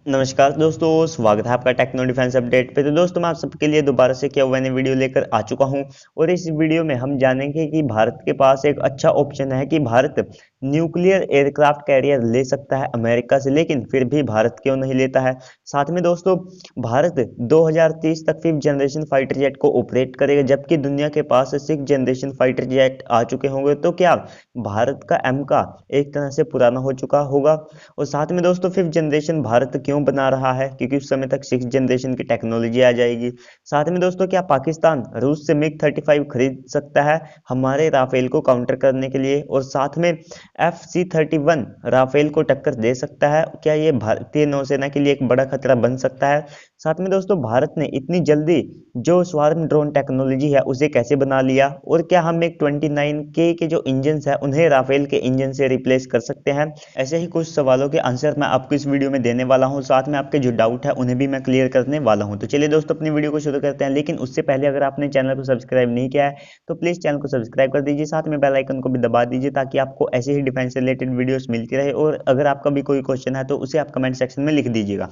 नमस्कार दोस्तों, स्वागत है आपका टेक्नो डिफेंस अपडेट पे। तो दोस्तों मैं आप सबके लिए दोबारा से क्या हुआ नई वीडियो लेकर आ चुका हूं और इस वीडियो में हम जानेंगे कि भारत के पास एक अच्छा ऑप्शन है कि भारत न्यूक्लियर एयरक्राफ्ट कैरियर ले सकता है अमेरिका से, लेकिन फिर भी भारत क्यों नहीं लेता है। साथ में दोस्तों भारत 2030 तक 5th जनरेशन फाइटर जेट को ऑपरेट करेगा, जबकि दुनिया के पास 6th जनरेशन फाइटर जेट आ चुके होंगे। तो क्या भारत का एम का एक तरह से पुराना हो चुका होगा। और साथ में दोस्तों 5th जनरेशन भारत क्यों बना रहा है, क्योंकि उस समय तक 6th जनरेशन की टेक्नोलॉजी आ जाएगी। साथ में दोस्तों क्या पाकिस्तान रूस से मिग 35 खरीद सकता है हमारे राफेल को काउंटर करने के लिए। और साथ में FC-31 राफेल को टक्कर दे सकता है। क्या ये भारतीय नौसेना के लिए एक बड़ा खतरा बन सकता है। साथ में दोस्तों भारत ने इतनी जल्दी जो स्वार्म ड्रोन टेक्नोलॉजी है उसे कैसे बना लिया, और क्या हम एक 29K के जो इंजन है उन्हें राफेल के इंजन से रिप्लेस कर सकते हैं। ऐसे ही कुछ सवालों के आंसर मैं आपको इस वीडियो में देने वाला हूं, साथ में आपके जो डाउट है उन्हें भी मैं क्लियर करने वाला हूं। तो चलिए दोस्तों अपनी वीडियो को शुरू करते हैं, लेकिन उससे पहले अगर आपने चैनल को सब्सक्राइब नहीं किया है तो प्लीज चैनल को सब्सक्राइब कर दीजिए, साथ में बेल आइकन को भी दबा दीजिए ताकि आपको ऐसे ही डिफेंस रिलेटेड वीडियोस मिलती रहे। और अगर आपका भी कोई क्वेश्चन है तो उसे आप कमेंट सेक्शन में लिख दीजिएगा।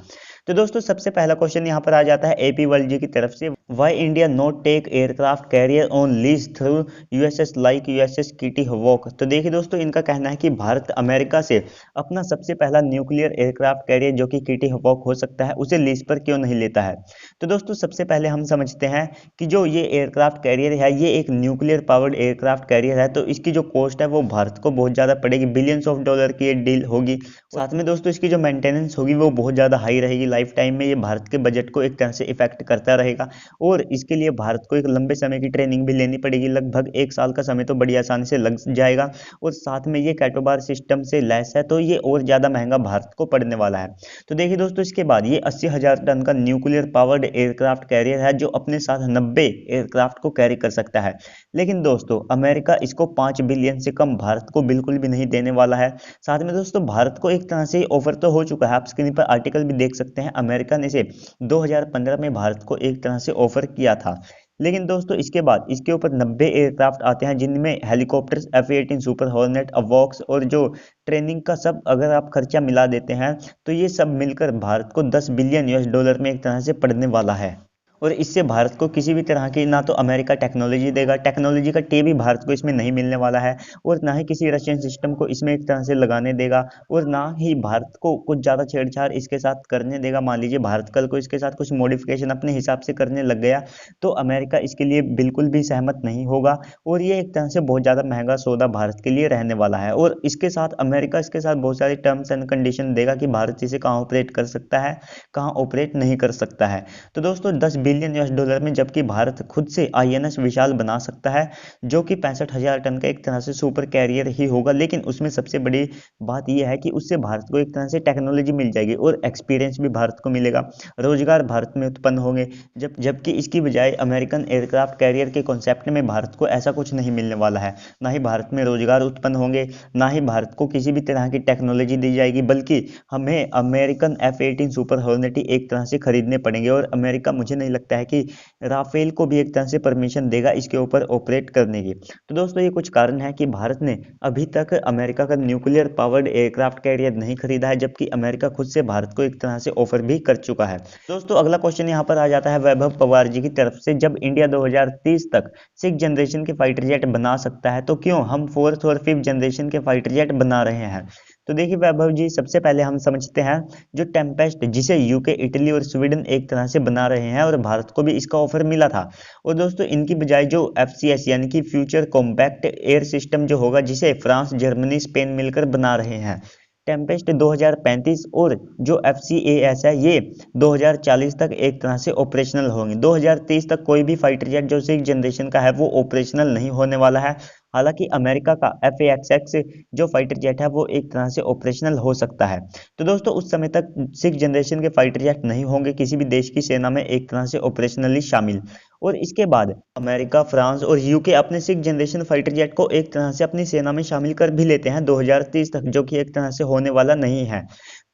तो दोस्तों सबसे पहला क्वेश्चन यहाँ पर आ जाता है एपी वर्ल्ड जी की तरफ से, why India not take aircraft carrier on lease through USS like USS Kitty Hawk. तो देखिए दोस्तों इनका कहना है कि भारत अमेरिका से अपना सबसे पहला न्यूक्लियर एयरक्राफ्ट कैरियर जो कि किटी हवॉक हो सकता है उसे लीज पर क्यों नहीं लेता है। तो दोस्तों सबसे पहले हम समझते हैं कि जो ये एयरक्राफ्ट कैरियर है ये एक न्यूक्लियर पावर्ड एयरक्राफ्ट कैरियर है, तो इसकी जो कॉस्ट है वो भारत को बहुत ज़्यादा पड़ेगी, बिलियंस ऑफ डॉलर की ये डील होगी। साथ में दोस्तों इसकी जो मेंटेनेंस होगी वो बहुत ज़्यादा हाई रहेगी, लाइफ टाइम में ये भारत के बजट को एक तरह से इफेक्ट करता रहेगा। और इसके लिए भारत को एक लंबे समय की ट्रेनिंग भी लेनी पड़ेगी, लगभग 1 साल का समय तो बड़ी आसानी से लग जाएगा। और साथ में ये कैटोबार सिस्टम से लैस है, तो ये और ज़्यादा महंगा भारत को पड़ने वाला है। तो देखिए दोस्तों इसके बाद ये 80,000 टन का न्यूक्लियर पावर्ड एयरक्राफ्ट कैरियर है जो अपने साथ 90 एयरक्राफ्ट को कैरी कर सकता है। लेकिन दोस्तों अमेरिका इसको 5 बिलियन से कम भारत को बिल्कुल भी नहीं देने वाला है। साथ में दोस्तों भारत को एक तरह से ऑफर तो हो चुका है, आप स्क्रीन पर आर्टिकल भी देख सकते हैं, अमेरिका ने इसे 2015 में भारत को एक तरह से ऑफर किया था। लेकिन दोस्तों इसके बाद इसके ऊपर 90 एयरक्राफ्ट आते हैं जिनमें हेलीकॉप्टर्स F-18 सुपर हॉर्नेट अवॉक्स और जो ट्रेनिंग का सब अगर आप खर्चा मिला देते हैं तो ये सब मिलकर भारत को 10 बिलियन यूएस डॉलर में एक तरह से पड़ने वाला है। और इससे भारत को किसी भी तरह की ना तो अमेरिका टेक्नोलॉजी देगा, टेक्नोलॉजी का टे भी भारत को इसमें नहीं मिलने वाला है, और ना ही किसी रशियन सिस्टम को इसमें एक तरह से लगाने देगा, और ना ही भारत को कुछ ज़्यादा छेड़छाड़ इसके साथ करने देगा। मान लीजिए भारत कल को इसके साथ कुछ मॉडिफिकेशन अपने हिसाब से करने लग गया तो अमेरिका इसके लिए बिल्कुल भी सहमत नहीं होगा, और ये एक तरह से बहुत ज़्यादा महंगा सौदा भारत के लिए रहने वाला है। और इसके साथ अमेरिका इसके साथ बहुत सारी टर्म्स एंड कंडीशन देगा कि भारत इसे कहाँ ऑपरेट कर सकता है, कहाँ ऑपरेट नहीं कर सकता है। तो दोस्तों 10 बिलियन यूएस डॉलर में जबकि भारत खुद से आईएनएस विशाल बना सकता है जो कि 65,000 टन का एक तरह से सुपर कैरियर ही होगा। लेकिन उसमें सबसे बड़ी बात यह है कि उससे भारत को एक तरह से टेक्नोलॉजी मिल जाएगी और एक्सपीरियंस भी भारत को मिलेगा, रोजगार भारत में उत्पन्न होंगे। जबकि इसकी बजाय अमेरिकन एयरक्राफ्ट कैरियर के कॉन्सेप्ट में भारत को ऐसा कुछ नहीं मिलने वाला है, ना ही भारत में रोजगार उत्पन्न होंगे, ना ही भारत को किसी भी तरह की टेक्नोलॉजी दी जाएगी, बल्कि हमें अमेरिकन F-18 सुपर हॉर्नेट एक तरह से खरीदने पड़ेंगे। और अमेरिका मुझे नहीं लगता है कि राफेल को भी एक तरह से परमिशन देगा इसके ऊपर ऑपरेट करने की। तो दोस्तों ये कुछ कारण है कि भारत ने अभी तक अमेरिका का न्यूक्लियर पावर्ड एयरक्राफ्ट कैरियर नहीं खरीदा है, जबकि अमेरिका खुद से भारत को एक तरह से ऑफर भी कर चुका है। दोस्तों अगला क्वेश्चन यहाँ पर आ जाता है वैभव पवार जी की तरफ से, जब इंडिया 2030 तक 6th जनरेशन के फाइटर जेट बना सकता है तो क्यों हम 4th और 5th जनरेशन के फाइटर जेट बना रहे हैं। तो देखिए वैभव जी सबसे पहले हम समझते हैं जो टेम्पेस्ट जिसे यूके इटली और स्वीडन एक तरह से बना रहे हैं और भारत को भी इसका ऑफर मिला था। और दोस्तों इनकी बजाय जो FCS यानी कि फ्यूचर कॉम्पैक्ट एयर सिस्टम जो होगा जिसे फ्रांस जर्मनी स्पेन मिलकर बना रहे हैं, टेम्पेस्ट 2035 और जो FCAS है ये 2040 तक एक तरह से ऑपरेशनल होंगे। 2030 तक कोई भी फाइटर जेट जो 6th जनरेशन का है वो ऑपरेशनल नहीं होने वाला है। हालांकि अमेरिका का FA-XX जो फाइटर जेट है वो एक तरह से ऑपरेशनल हो सकता है। तो दोस्तों उस समय तक 6th जनरेशन के फाइटर जेट नहीं होंगे किसी भी देश की सेना में एक तरह से ऑपरेशनली शामिल। और इसके बाद अमेरिका, फ्रांस और यूके अपने 6th जनरेशन फाइटर जेट को एक तरह से अपनी सेना में शामिल कर भी लेते हैं 2030 तक, जो कि एक तरह से होने वाला नहीं है।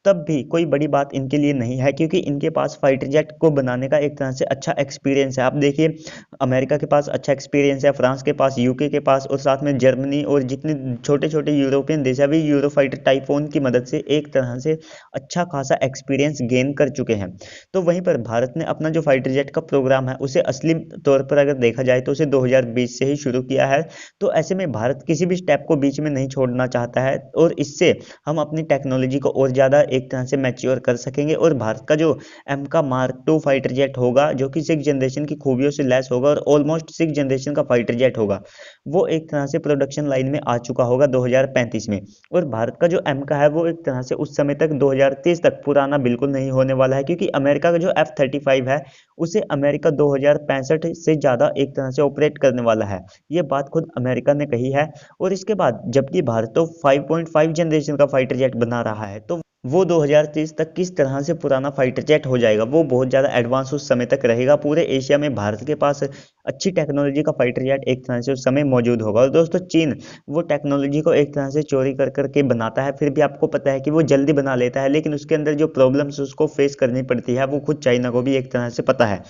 तब भी कोई बड़ी बात इनके लिए नहीं है, क्योंकि इनके पास फाइटर जेट को बनाने का एक तरह से अच्छा एक्सपीरियंस है। आप देखिए, अमेरिका के पास अच्छा एक्सपीरियंस है, फ्रांस के पास, यूके के पास, और साथ में जर्मनी और जितने छोटे छोटे यूरोपियन देश है, भी यूरोफाइटर टाइफोन की मदद से एक तरह से अच्छा खासा एक्सपीरियंस गेन कर चुके हैं। तो वहीं पर भारत ने अपना जो फाइटर जेट का प्रोग्राम है उसे असली तौर पर अगर देखा जाए तो उसे 2020 से ही शुरू किया है। तो ऐसे में भारत किसी भी स्टेप को बीच में नहीं छोड़ना चाहता है, और इससे हम अपनी टेक्नोलॉजी को और ज़्यादा एक तरह से मैच्योर कर सकेंगे। और भारत का जो एम का मार्क टू फाइटर जेट होगा, जो कि 6 जनरेशन की खूबियों से लैस होगा और ऑलमोस्ट 6 जनरेशन का फाइटर जेट होगा, वो एक तरह से प्रोडक्शन लाइन में आ चुका होगा 2035 में। और भारत का जो एम का है वो एक तरह से उस समय तक 2030 तक पुराना बिल्कुल नहीं होने वाला है, क्योंकि अमेरिका का जो F-35 है उसे अमेरिका 2065 से ज़्यादा एक तरह से ऑपरेट करने वाला है। ये बात खुद अमेरिका ने कही है। और इसके बाद जबकि भारत तो 5.5 जनरेशन का फाइटर जेट बना रहा है, तो वो 2030 तक किस तरह से पुराना फाइटर जेट हो जाएगा, वो बहुत ज़्यादा एडवांस उस समय तक रहेगा। पूरे एशिया में भारत के पास अच्छी टेक्नोलॉजी का फाइटर जेट एक तरह से उस समय मौजूद होगा। और दोस्तों, चीन वो टेक्नोलॉजी को एक तरह से चोरी कर करके बनाता है, फिर भी आपको पता है कि वो जल्दी बना लेता है, लेकिन उसके अंदर जो प्रॉब्लम्स उसको फेस करनी पड़ती है वो खुद चाइना को भी एक तरह से पता है।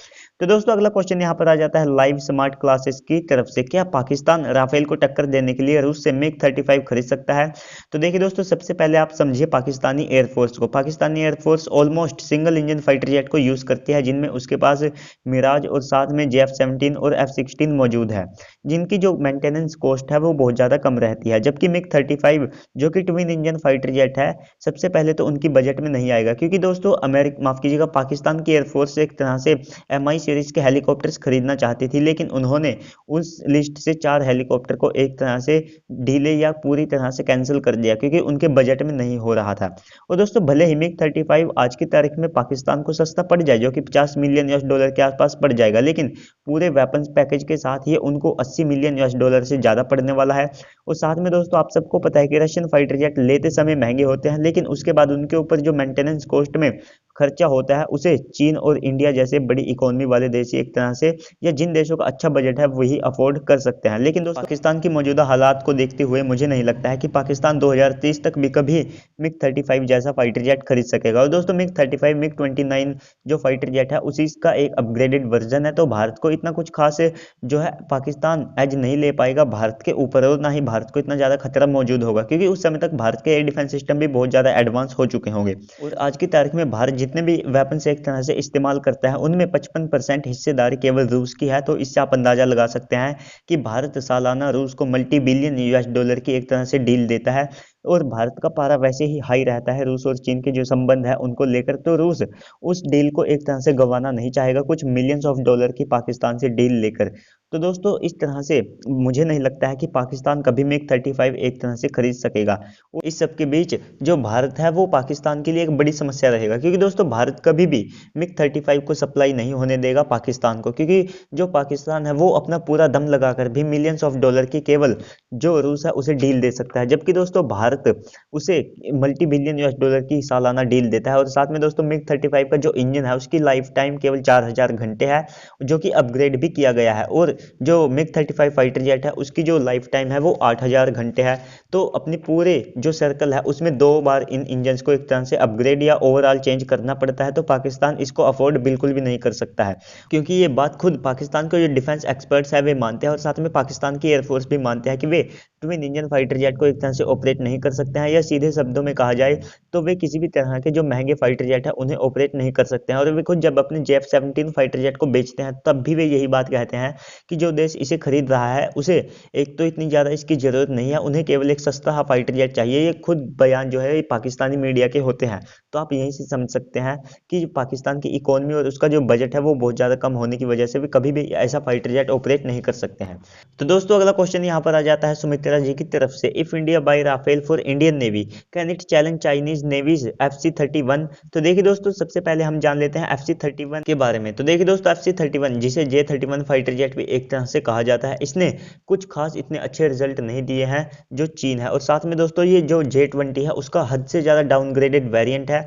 तो दोस्तों, अगला क्वेश्चन यहाँ पर आ जाता है लाइव स्मार्ट क्लासेस की तरफ से, क्या पाकिस्तान राफेल को टक्कर देने के लिए रूस से मिग-35 खरीद सकता है? तो देखिए दोस्तों, सबसे पहले आप समझिए पाकिस्तानी एयरफोर्स को। Pakistani air force almost single engine fighter jet को यूज करती है, जिनमें उसके पास मिराज और साथ में JF-17 और F-16 मौजूद है, जिनकी जो मेंटेनेंस कॉस्ट है वो बहुत ज़्यादा कम रहती है। जबकि मिग-35 जो कि ट्विन इंजन फाइटर जेट है, सबसे पहले तो उनकी बजट में नहीं आएगा, क्योंकि दोस्तों अमेरिका, माफ कीजिएगा, पाकिस्तान की एयरफोर्स एक तरह से MI सीरीज के हेलीकॉप्टर्स खरीदना चाहती थी, लेकिन उन्होंने उस लिस्ट से 4 हेलीकॉप्टर को एक तरह से डीले या पूरी तरह से कैंसिल कर दिया, क्योंकि उनके बजट में नहीं हो रहा था। और दोस्तों, भले ही मिग-35 आज की तारीख में पाकिस्तान को सस्ता पड़ जाए, जो कि $50 मिलियन के आसपास पड़ जाएगा, लेकिन पूरे वेपन्स पैकेज के साथ ये उनको $80 मिलियन से ज़्यादा पड़ने वाला है। और साथ में दोस्तों, आप सबको पता है कि रशियन फाइटर जेट लेते समय महंगे होते हैं, लेकिन उसके बाद उनके ऊपर जो मेंटेनेंस कॉस्ट में खर्चा होता है उसे चीन और इंडिया जैसे बड़ी इकोनॉमी वाले देश एक तरह से, या जिन देशों का अच्छा बजट है वही अफोर्ड कर सकते हैं। लेकिन दोस्तों, पाकिस्तान की मौजूदा हालात को देखते हुए मुझे नहीं लगता है कि पाकिस्तान 2030 तक भी कभी मिग-35 जैसा फाइटर जेट खरीद सकेगा। और दोस्तों, मिग-35 मिग-29 जो फाइटर जेट है उसी का एक अपग्रेडेड वर्जन है, तो भारत को इतना कुछ खास जो है पाकिस्तान एज नहीं ले पाएगा भारत के ऊपर, और ना ही भारत को इतना ज़्यादा खतरा मौजूद होगा, क्योंकि उस समय तक भारत के एयर डिफेंस सिस्टम भी बहुत ज़्यादा एडवांस हो चुके होंगे। और आज की तारीख में भारत जितने भी वेपन एक तरह से इस्तेमाल करता है उनमें 55% हिस्सेदारी केवल रूस की है। तो इससे आप अंदाजा लगा सकते हैं कि भारत सालाना रूस को मल्टी बिलियन US डॉलर की एक तरह से डील देता है। और भारत का पारा वैसे ही हाई रहता है रूस और चीन के जो संबंध है उनको लेकर, तो रूस उस डील को एक तरह से गंवाना नहीं चाहेगा कुछ मिलियंस ऑफ डॉलर की पाकिस्तान से डील लेकर। तो दोस्तों, इस तरह से मुझे नहीं लगता है कि पाकिस्तान कभी मिग-35 एक तरह से खरीद सकेगा। और इस सब के बीच जो भारत है वो पाकिस्तान के लिए एक बड़ी समस्या रहेगा, क्योंकि दोस्तों भारत कभी भी मिग-35 को सप्लाई नहीं होने देगा पाकिस्तान को, क्योंकि जो पाकिस्तान है वो अपना पूरा दम लगाकर भी मिलियंस ऑफ डॉलर की केवल जो रूस है उसे डील दे सकता है, जबकि दोस्तों भारत उसे मल्टी बिलियन US डॉलर की सालाना डील देता है। और साथ में दोस्तों, मिग-35 का जो इंजन है उसकी लाइफ टाइम केवल 4000 घंटे है, जो कि अपग्रेड भी किया गया है। और जो मिग-35 फाइटर जेट है उसकी जो लाइफ टाइम है वो 8000 घंटे है। तो अपनी पूरे जो सर्कल है उसमें 2 बार इन इंजन को एक तरह से अपग्रेड या ओवरऑल चेंज करना पड़ता है, तो पाकिस्तान इसको अफोर्ड बिल्कुल भी नहीं कर सकता है, क्योंकि ये बात खुद पाकिस्तान के जो डिफेंस एक्सपर्ट्स है वे मानते हैं, और साथ में पाकिस्तान की एयरफोर्स भी मानते हैं कि वे ट्विन इंजन फाइटर जेट को एक तरह से ऑपरेट नहीं कर सकते हैं, या सीधे शब्दों में कहा जाए तो वे किसी भी तरह के जो महंगे फाइटर जेट है उन्हें ऑपरेट नहीं कर सकते हैं। और वे खुद जब अपने JF-17 फाइटर जेट को बेचते हैं तब भी वे यही बात कहते हैं कि जो देश इसे खरीद रहा है उसे एक तो इतनी ज़्यादा इसकी ज़रूरत नहीं है, उन्हें केवल एक सस्ता फाइटर जेट चाहिए। ये खुद बयान जो है ये पाकिस्तानी मीडिया के होते हैं। तो आप यहीं से समझ सकते हैं कि पाकिस्तान की इकोनॉमी और उसका जो बजट है वो बहुत ज़्यादा कम होने की वजह से वे कभी भी ऐसा फाइटर जेट ऑपरेट नहीं कर सकते हैं। तो दोस्तों, अगला क्वेश्चन यहाँ पर आ जाता है सुमित्रा जी की तरफ से, if India buy Rafale for Indian navy can it challenge Chinese navies FC-31? तो देखिए दोस्तों, सबसे पहले हम जान लेते हैं FC-31 के बारे में। तो देखिए दोस्तों, FC-31 जिसे J-31 फाइटर जेट भी एक तरह से कहा जाता है, इसने कुछ खास इतने अच्छे रिजल्ट नहीं दिए हैं जो चीन है। और साथ में दोस्तों, ये जो J-20 है उसका हद से ज़्यादा डाउनग्रेडेड वेरिएंट है।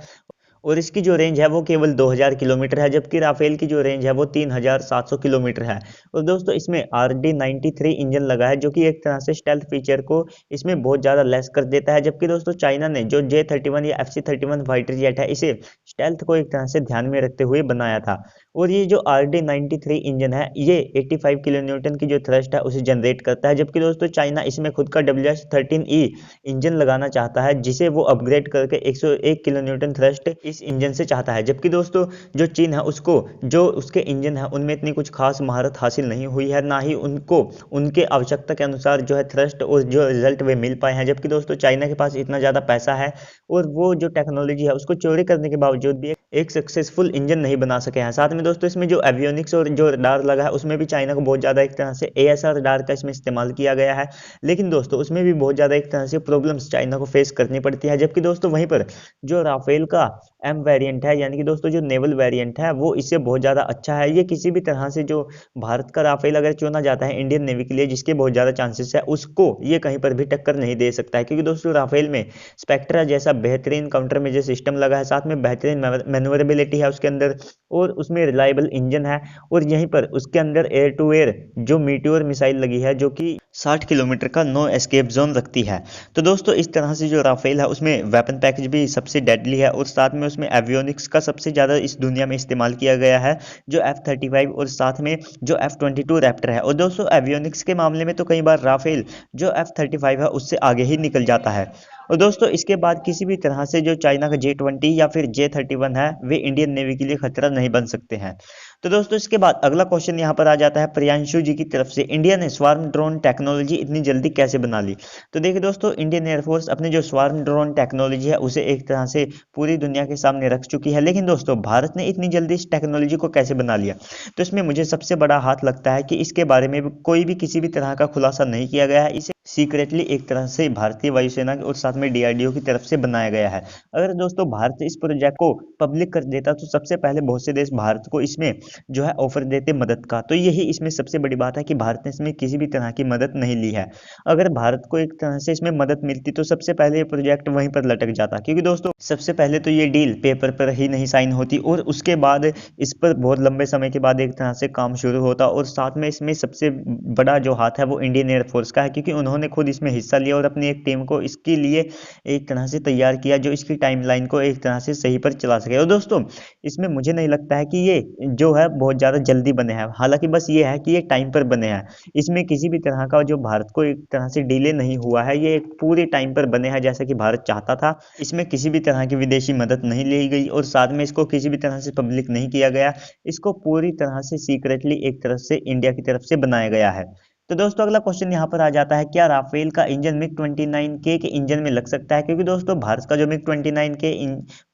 और इसकी जो रेंज है वो केवल 2000 किलोमीटर है, जबकि राफेल की जो रेंज है वो 3700 किलोमीटर है। और दोस्तों इसमें RD-93 इंजन लगा है, जो कि एक तरह से स्टेल्थ फीचर को इसमें बहुत ज़्यादा लेस कर देता है। जबकि दोस्तों चाइना ने जो J-31 या FC-31 फाइटर जेट है, इसे स्टेल्थ को एक तरह से ध्यान में रखते हुए बनाया था। और ये जो RD-93 इंजन है, ये 85 किलो न्यूटन की जो थ्रस्ट है उसे जनरेट करता है। जबकि दोस्तों चाइना इसमें खुद का WS-13E इंजन लगाना चाहता है, जिसे वो अपग्रेड करके 101 किलो न्यूटन थ्रस्ट इस इंजन से चाहता है। जबकि दोस्तों जो चीन है, उसको जो उसके इंजन है उनमें इतनी कुछ खास महारत हासिल नहीं हुई है, ना ही उनको उनके आवश्यकता के अनुसार जो है थ्रस्ट और जो रिजल्ट वे मिल पाए हैं। जबकि दोस्तों चाइना के पास इतना ज़्यादा पैसा है और वो जो टेक्नोलॉजी है उसको चोरी करने के बावजूद भी एक सक्सेसफुल इंजन नहीं बना सके हैं। साथ में दोस्तों इसमें जो एवियोनिक्स और जो रडार लगा है, उसमें भी चाइना को बहुत ज़्यादा एक तरह से ASR रडार का इसमें इस्तेमाल किया गया है। लेकिन दोस्तों उसमें भी बहुत ज़्यादा एक तरह से प्रॉब्लम्स चाइना को फेस करनी पड़ती है। जबकि दोस्तों वहीं पर जो राफेल का M वेरिएंट है, यानी कि दोस्तों जो नेवल वेरिएंट है, वो इससे बहुत ज़्यादा अच्छा है। ये किसी भी तरह से जो भारत का राफेल अगर चुना जाता है इंडियन नेवी के लिए, जिसके बहुत ज़्यादा चांसेस है, उसको ये कहीं पर भी टक्कर नहीं दे सकता है। क्योंकि दोस्तों राफेल में स्पेक्ट्रा जैसा बेहतरीन काउंटर मेजर सिस्टम लगा है, साथ में बेहतरीन मैन्योरेबिलिटी है उसके अंदर, और उसमें रिलायबल इंजन है। और यहीं पर उसके अंदर एयर टू एयर जो मीटियोर मिसाइल लगी है, जो कि 60 किलोमीटर का नो एस्केप जोन रखती है। तो दोस्तों इस तरह से जो राफेल है उसमें वेपन पैकेज भी सबसे डेडली है, और साथ में उसमें एवियोनिक्स का सबसे ज़्यादा इस दुनिया में इस्तेमाल किया गया है, जो F-35 और साथ में जो F-22 रैप्टर है। और दोस्तों एवियोनिक्स के मामले में तो कई बार राफेल जो F-35 है उससे आगे ही निकल जाता है। और दोस्तों इसके बाद किसी भी तरह से जो चाइना का J-20 या फिर J-31 है, वे इंडियन नेवी के लिए खतरा नहीं बन सकते हैं। तो दोस्तों इसके बाद अगला क्वेश्चन यहाँ पर आ जाता है प्रियांशु जी की तरफ से, इंडिया ने स्वार्म ड्रोन टेक्नोलॉजी इतनी जल्दी कैसे बना ली? तो देखिए दोस्तों, इंडियन एयरफोर्स अपने जो स्वार्म ड्रोन टेक्नोलॉजी है उसे एक तरह से पूरी दुनिया के सामने रख चुकी है। लेकिन दोस्तों भारत ने इतनी जल्दी इस टेक्नोलॉजी को कैसे बना लिया? तो इसमें मुझे सबसे बड़ा हाथ लगता है कि इसके बारे में कोई भी किसी भी तरह का खुलासा नहीं किया गया है। इसे सीक्रेटली एक तरह से भारतीय वायुसेना और साथ में DRDO की तरफ से बनाया गया है। अगर दोस्तों भारत इस प्रोजेक्ट को पब्लिक कर देता तो सबसे पहले बहुत से देश भारत को इसमें जो है ऑफर देते मदद का। तो यही इसमें सबसे बड़ी बात है कि भारत ने इसमें किसी भी तरह की मदद नहीं ली है। अगर भारत को एक तरह से इसमें मदद मिलती तो सबसे पहले ये प्रोजेक्ट वहीं पर लटक जाता, क्योंकि दोस्तों सबसे पहले तो ये डील पेपर पर ही नहीं साइन होती, और उसके बाद इस पर बहुत लंबे समय के बाद एक तरह से काम शुरू होता। और साथ में इसमें सबसे बड़ा जो हाथ है वो इंडियन एयरफोर्स का है, क्योंकि उन्होंने खुद इसमें हिस्सा लिया और अपनी एक टीम को इसके लिए एक तरह से तैयार किया, जो इसकी टाइमलाइन को एक तरह से सही पर चला सके। और दोस्तों इसमें मुझे नहीं लगता है कि ये जो है बहुत ज़्यादा जल्दी बने हैं, हालांकि बस ये है कि ये टाइम पर बने हैं। इसमें किसी भी तरह का जो भारत को एक तरह से डिले नहीं हुआ है, ये एक पूरे टाइम पर बने हैं जैसा कि भारत चाहता था। इसमें किसी भी तरह की विदेशी मदद नहीं ली गई, और साथ में इसको किसी भी तरह से पब्लिक नहीं किया गया। इसको पूरी तरह से सीक्रेटली एक तरफ से इंडिया की तरफ से बनाया गया है। तो दोस्तों अगला क्वेश्चन यहाँ पर आ जाता है, क्या राफेल का इंजन मिग 29K के इंजन में लग सकता है? क्योंकि दोस्तों भारत का जो मिग 29K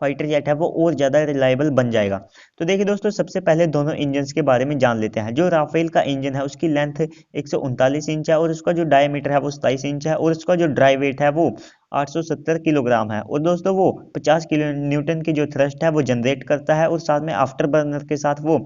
फाइटर जेट है वो और ज़्यादा रिलायबल बन जाएगा। तो देखिए दोस्तों सबसे पहले दोनों इंजन्स के बारे में जान लेते हैं। जो राफेल का इंजन है उसकी लेंथ 139 इंच है, और उसका जो डायमीटर है वो 27 इंच है, और उसका जो ड्राई वेट है वो 870 किलोग्राम है। और दोस्तों वो 50 किलो न्यूटन की जो थ्रस्ट है वो जनरेट करता है, और साथ में आफ्टर बर्नर के साथ वो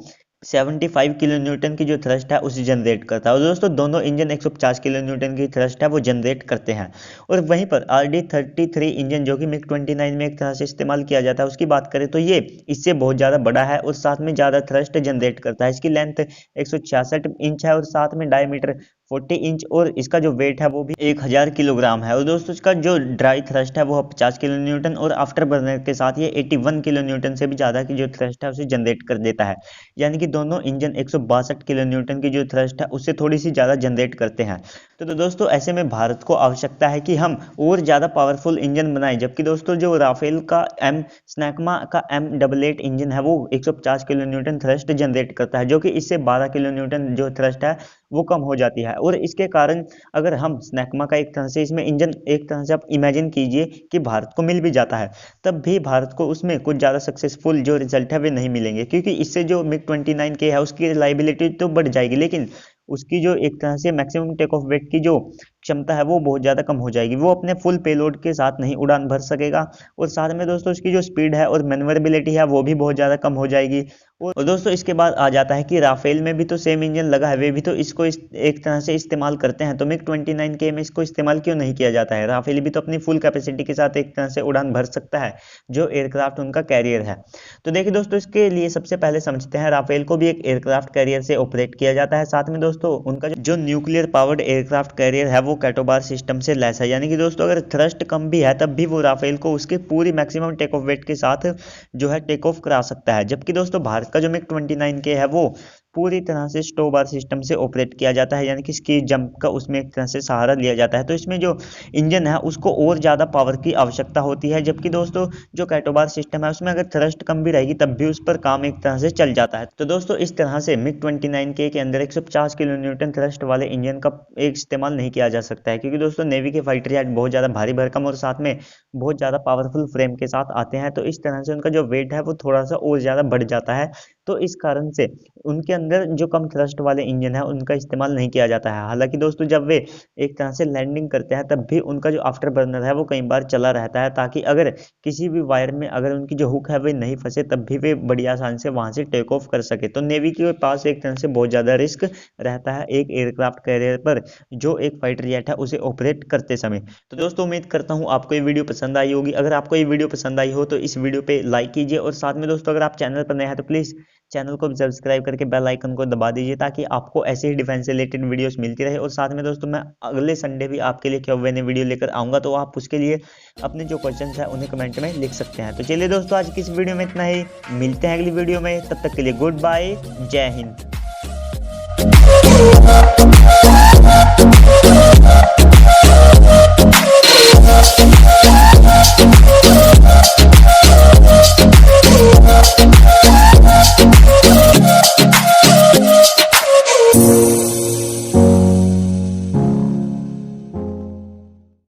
75 किलो न्यूटन की जो थ्रस्ट है उसे जनरेट करता है। और दोस्तों दोनों इंजन 150 किलो न्यूटन की थ्रस्ट है वो जनरेट करते हैं। और वहीं पर RD-33 इंजन जो कि मिग 29 में एक तरह से इस्तेमाल किया जाता है, उसकी बात करें तो ये इससे बहुत ज़्यादा बड़ा है और साथ में ज़्यादा थ्रस्ट जनरेट करता है। इसकी लेंथ 166 इंच है, और साथ में डायमीटर 40 इंच, और इसका जो वेट है वो भी 1000 किलोग्राम है। और दोस्तों इसका जो ड्राई थ्रस्ट है वो 50 किलो न्यूटन, और आफ्टर बर्नर के साथ ये 81 किलो न्यूटन से भी ज़्यादा की जो थ्रस्ट है उसे जनरेट कर देता है। यानी कि दोनों इंजन 162 किलो न्यूटन की जो थ्रस्ट है उससे थोड़ी सी ज़्यादा जनरेट करते हैं। तो दोस्तों ऐसे में भारत को आवश्यकता है कि हम और ज़्यादा पावरफुल इंजन बनाएं। जबकि दोस्तों जो राफेल का स्नैकमा का M88 इंजन है वो 150 किलो न्यूटन थ्रस्ट जनरेट करता है, जो कि इससे 12 किलो न्यूटन जो थ्रस्ट है वो कम हो जाती है। और इसके कारण अगर हम स्नैकमा का एक तरह से इसमें इंजन एक तरह से आप इमेजिन कीजिए कि भारत को मिल भी जाता है, तब भी भारत को उसमें कुछ ज़्यादा सक्सेसफुल जो रिजल्ट है वे नहीं मिलेंगे, क्योंकि इससे जो मिग 29K है उसकी रिलायबिलिटी तो बढ़ जाएगी, लेकिन उसकी जो एक तरह से मैक्सिमम टेक ऑफ वेट की जो क्षमता है वो बहुत ज़्यादा कम हो जाएगी, वो अपने फुल पेलोड के साथ नहीं उड़ान भर सकेगा। और साथ में दोस्तों उसकी जो स्पीड है और मैन्योरेबिलिटी है वो भी बहुत ज़्यादा कम हो जाएगी। और दोस्तों इसके बाद आ जाता है कि राफेल में भी तो सेम इंजन लगा है, वे भी तो इसको एक तरह से इस्तेमाल करते हैं, तो मिग 29K में इसको इस्तेमाल क्यों नहीं किया जाता है? राफेल भी तो अपनी फुल कैपेसिटी के साथ एक तरह से उड़ान भर सकता है, जो एयरक्राफ्ट उनका कैरियर है। तो देखिए दोस्तों इसके लिए सबसे पहले समझते हैं, राफेल को भी एक एयरक्राफ्ट कैरियर से ऑपरेट किया जाता है। साथ में दोस्तों उनका जो न्यूक्लियर पावर्ड एयरक्राफ्ट कैरियर है वो कैटोबार सिस्टम से लैस है, यानी कि दोस्तों अगर थ्रस्ट कम भी है तब भी वो राफेल को उसके पूरी मैक्सिमम टेक ऑफ वेट के साथ जो है टेक ऑफ करा सकता है। जबकि दोस्तों भारत का जो मिग 29K है वो पूरी तरह से स्टोबार सिस्टम से ऑपरेट किया जाता है, यानी कि इसकी जंप का उसमें एक तरह से सहारा लिया जाता है। तो इसमें जो इंजन है उसको और ज़्यादा पावर की आवश्यकता होती है, जबकि दोस्तों जो कैटोबार सिस्टम है उसमें अगर थ्रस्ट कम भी रहेगी तब भी उस पर काम एक तरह से चल जाता है। तो दोस्तों इस तरह से मिग 29K के अंदर 150 किलो न्यूटन थ्रस्ट वाले इंजन का एक इस्तेमाल नहीं किया जा सकता है, क्योंकि दोस्तों नेवी के फाइटर जेट बहुत ज़्यादा भारी भरकम और साथ में बहुत ज़्यादा पावरफुल फ्रेम के साथ आते हैं, तो इस तरह से उनका जो वेट है वो थोड़ा सा और ज़्यादा बढ़ जाता है। तो इस कारण से उनके अंदर जो कम थ्रस्ट वाले इंजन है उनका इस्तेमाल नहीं किया जाता है। हालांकि दोस्तों जब वे एक तरह से लैंडिंग करते हैं तब भी उनका जो आफ्टर बर्नर है वो कई बार चला रहता है, ताकि अगर किसी भी वायर में अगर उनकी जो हुक है वे नहीं फंसे तब भी वे बड़ी आसान से वहां से टेक ऑफ कर सके। तो नेवी के पास एक तरह से बहुत ज़्यादा रिस्क रहता है एक एयरक्राफ्ट कैरियर पर जो एक फाइटर जेट है उसे ऑपरेट करते समय। तो दोस्तों उम्मीद करता हूँ आपको ये वीडियो पसंद आई होगी। अगर आपको ये वीडियो पसंद आई हो तो इस वीडियो पे लाइक कीजिए, और साथ में दोस्तों अगर आप चैनल पर नए हैं तो प्लीज़ चैनल को भी सब्सक्राइब करके बेल आइकन को दबा दीजिए, ताकि आपको ऐसे ही डिफेंस से रिलेटेड वीडियोस मिलती रहे। और साथ में दोस्तों मैं अगले संडे भी आपके लिए क्यों ने वीडियो लेकर आऊँगा, तो आप उसके लिए अपने जो क्वेश्चन है उन्हें कमेंट में लिख सकते हैं। तो चलिए दोस्तों आज की इस वीडियो में इतना ही, मिलते हैं अगली वीडियो में, तब तक के लिए गुड बाय, जय हिंद।